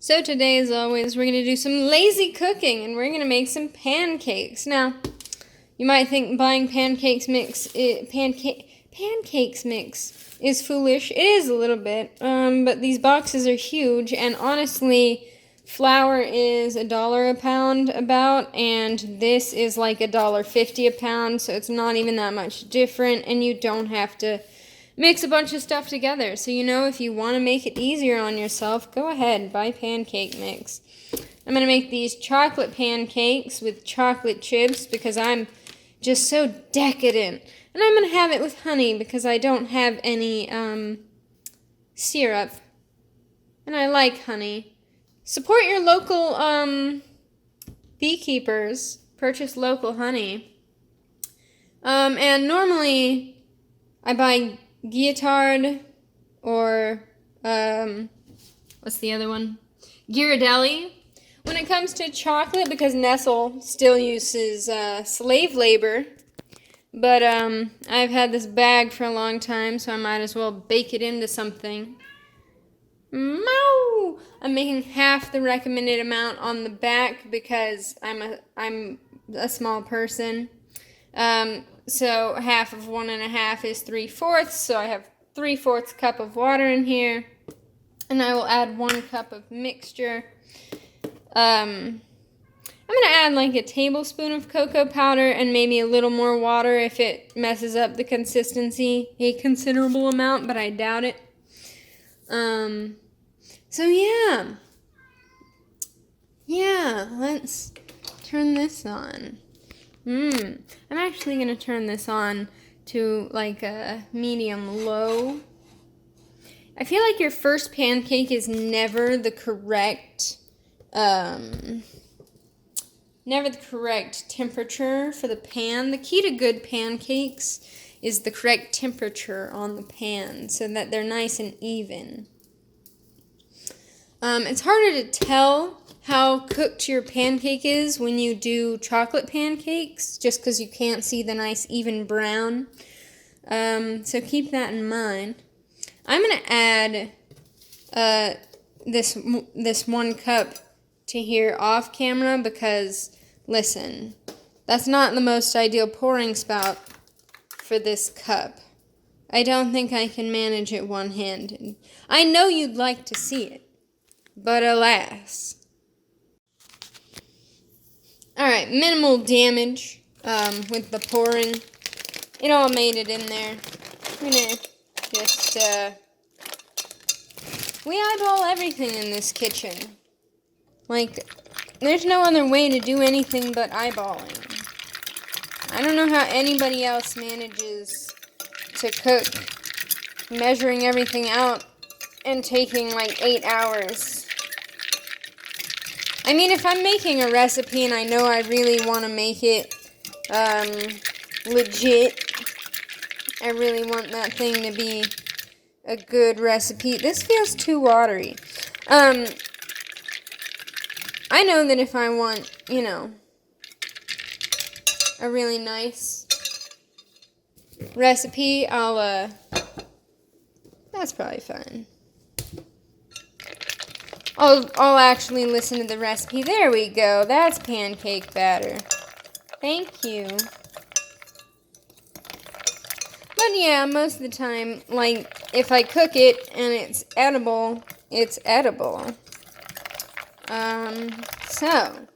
So today, as always, we're going to do some lazy cooking, and we're going to make some pancakes. Now, you might think buying pancakes mix is foolish. It is a little bit, but these boxes are huge, and honestly, flour is $1 a pound about, and this is like $1.50 a pound, so it's not even that much different, and you don't have to mix a bunch of stuff together. So, if you want to make it easier on yourself, go ahead, buy pancake mix. I'm going to make these chocolate pancakes with chocolate chips because I'm just so decadent. And I'm going to have it with honey because I don't have any syrup. And I like honey. Support your local beekeepers. Purchase local honey. And normally I buy Guittard or what's the other one? Ghirardelli. When it comes to chocolate, because Nestle still uses slave labor, but I've had this bag for a long time, so I might as well bake it into something. Mow! I'm making half the recommended amount on the back because I'm a small person. So half of 1 1/2 is 3/4, so I have 3/4 cup of water in here, and I will add 1 cup of mixture. I'm going to add like a tablespoon of cocoa powder and maybe a little more water if it messes up the consistency, a considerable amount, but I doubt it. So yeah, let's turn this on. I'm actually going to turn this on to like a medium-low. I feel like your first pancake is never the correct temperature for the pan. The key to good pancakes is the correct temperature on the pan so that they're nice and even. It's harder to tell how cooked your pancake is when you do chocolate pancakes, just because you can't see the nice even brown. So keep that in mind. I'm going to add this 1 cup to here off camera because, listen, that's not the most ideal pouring spout for this cup. I don't think I can manage it one-handed. I know you'd like to see it, but alas. Alright, minimal damage with the pouring. It all made it in there. I'm gonna just, we eyeball everything in this kitchen. Like, there's no other way to do anything but eyeballing. I don't know how anybody else manages to cook, measuring everything out and taking like 8 hours. I mean, if I'm making a recipe and I know I really want to make it legit, I really want that thing to be a good recipe. This feels too watery. I know that if I want, a really nice recipe, that's probably fine. I'll actually listen to the recipe. There we go. That's pancake batter. Thank you. But yeah, most of the time, like, if I cook it and it's edible, it's edible. So,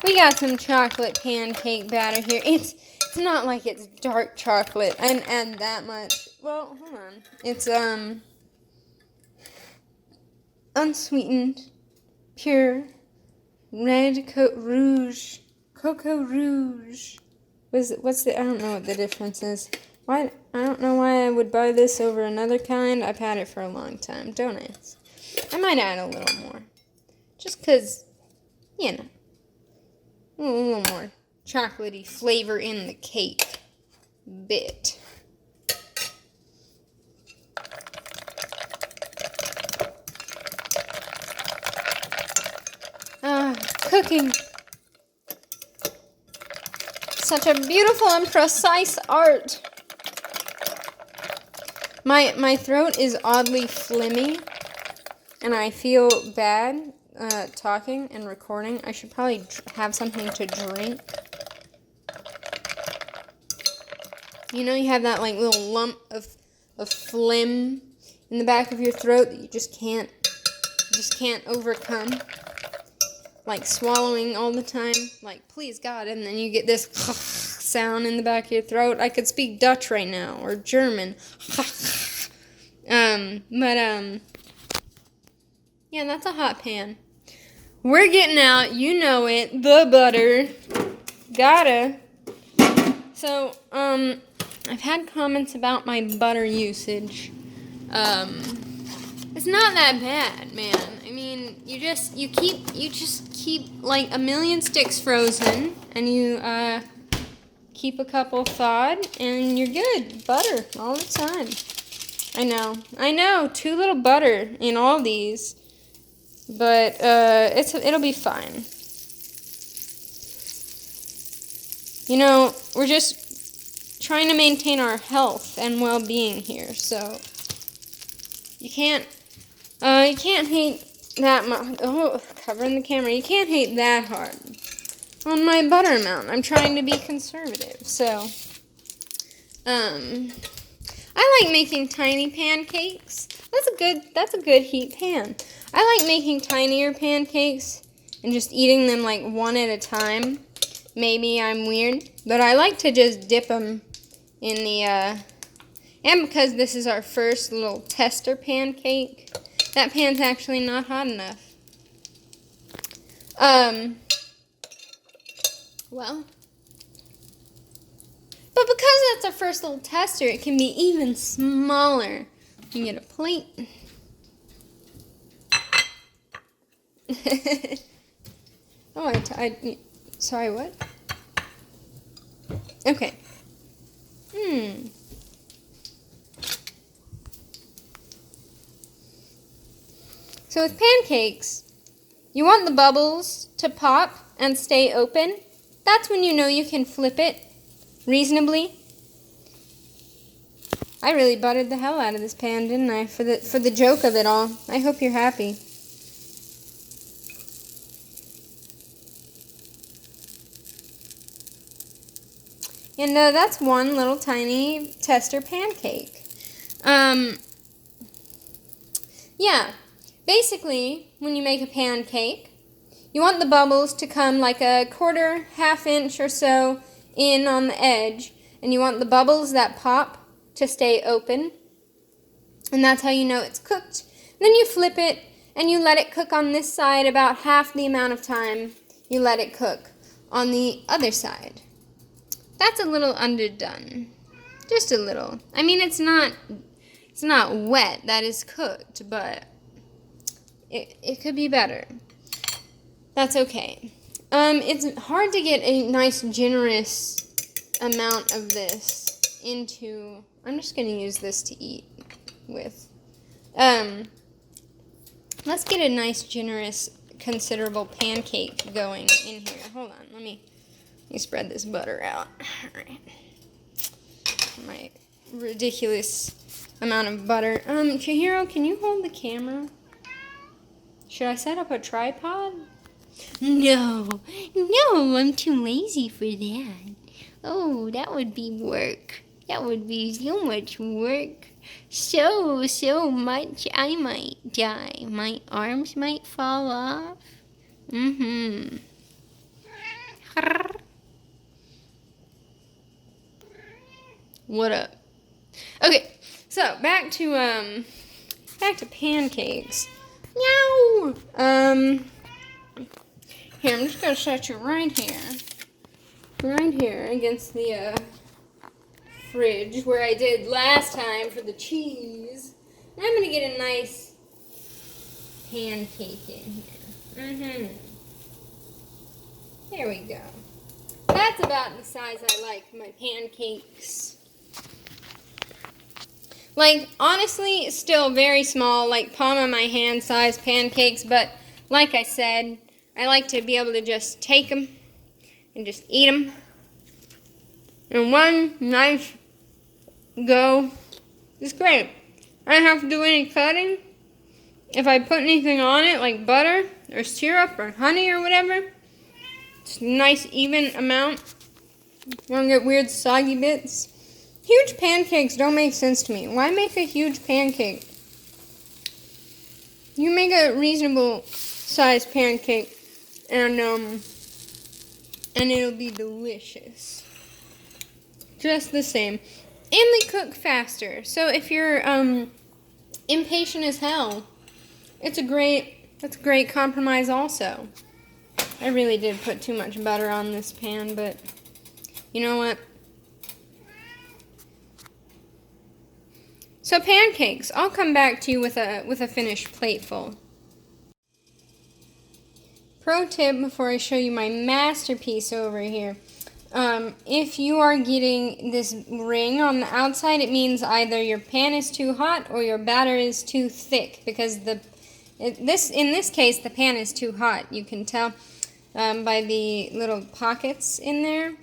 we got some chocolate pancake batter here. It's not like it's dark chocolate. I didn't add that much. Well, hold on. It's, unsweetened, pure, red cocoa rouge. I don't know what the difference is. I don't know why I would buy this over another kind. I've had it for a long time. Don't ask. I might add a little more. Just because, a little more chocolatey flavor in the cake bit. Cooking. Such a beautiful and precise art. My throat is oddly phlegmy, and I feel bad talking and recording. I should probably have something to drink. You know, you have that like little lump of phlegm in the back of your throat that you just can't overcome. Like swallowing all the time, like please God, and then you get this sound in the back of your throat. I could speak Dutch right now or German. Yeah, that's a hot pan. We're getting out, you know it, the butter. Gotta. So, I've had comments about my butter usage. It's not that bad, man. I mean, you just keep like a million sticks frozen, and you keep a couple thawed, and you're good. Butter all the time. I know, too little butter in all these, but it'll be fine. You know, we're just trying to maintain our health and well-being here, so you can't hate that much. Oh, covering the camera. You can't hate that hard on my butter amount. I'm trying to be conservative, so I like making tiny pancakes. That's a good heat pan. I like making tinier pancakes and just eating them like one at a time. Maybe I'm weird, but I like to just dip them in the, and because this is our first little tester pancake, that pan's actually not hot enough. Well, but because that's our first little tester, it can be even smaller. You can get a plate. Oh, sorry, what? Okay. So with pancakes, you want the bubbles to pop and stay open. That's when you know you can flip it reasonably. I really buttered the hell out of this pan, didn't I? For the joke of it all. I hope you're happy. And that's one little tiny tester pancake. Yeah. Basically, when you make a pancake, you want the bubbles to come like a quarter, half inch or so in on the edge. And you want the bubbles that pop to stay open. And that's how you know it's cooked. Then you flip it and you let it cook on this side about half the amount of time you let it cook on the other side. That's a little underdone. Just a little. I mean, it's not wet. That is cooked, but it could be better. That's okay. It's hard to get a nice, generous amount of this into... I'm just going to use this to eat with. Let's get a nice, generous, considerable pancake going in here. Hold on. Let me spread this butter out. All right. My ridiculous amount of butter. Chihiro, can you hold the camera? Should I set up a tripod? No, I'm too lazy for that. Oh, that would be work. That would be so much work. So much I might die. My arms might fall off. What up? Okay, so back to pancakes. Meow. Here, I'm just gonna set you right here against the fridge where I did last time for the cheese. And I'm gonna get a nice pancake in here. There we go. That's about the size I like my pancakes. Like, honestly, still very small, like palm of my hand size pancakes, but like I said, I like to be able to just take them and just eat them in one nice go. It's great. I don't have to do any cutting. if I put anything on it, like butter or syrup or honey or whatever, it's a nice even amount. You don't get weird soggy bits. Huge pancakes don't make sense to me. Why make a huge pancake? You make a reasonable sized pancake and it'll be delicious. Just the same. And they cook faster. So if you're impatient as hell, that's a great compromise also. I really did put too much butter on this pan, but you know what? So pancakes, I'll come back to you with a finished plateful. Pro tip before I show you my masterpiece over here. If you are getting this ring on the outside, it means either your pan is too hot or your batter is too thick, because in this case the pan is too hot. You can tell by the little pockets in there.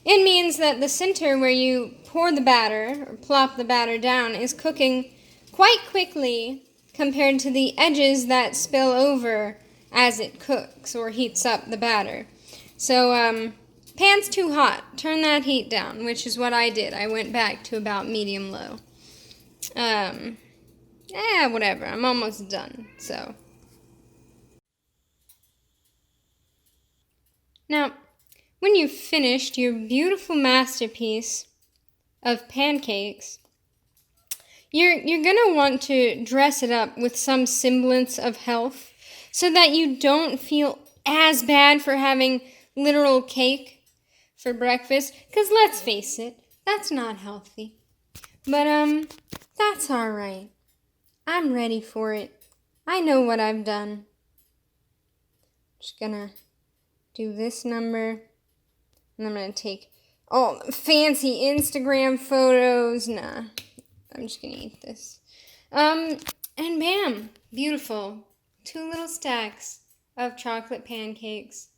It means that the center where you pour the batter or plop the batter down is cooking quite quickly compared to the edges that spill over as it cooks or heats up the batter. So, pan's too hot. Turn that heat down, which is what I did. I went back to about medium-low. Whatever. I'm almost done, so. Now, when you've finished your beautiful masterpiece of pancakes, you're going to want to dress it up with some semblance of health so that you don't feel as bad for having literal cake for breakfast, because let's face it, that's not healthy. But, that's alright. I'm ready for it. I know what I've done. Just gonna do this number, and I'm gonna take all the fancy Instagram photos. Nah, I'm just gonna eat this. And bam, beautiful. 2 little stacks of chocolate pancakes.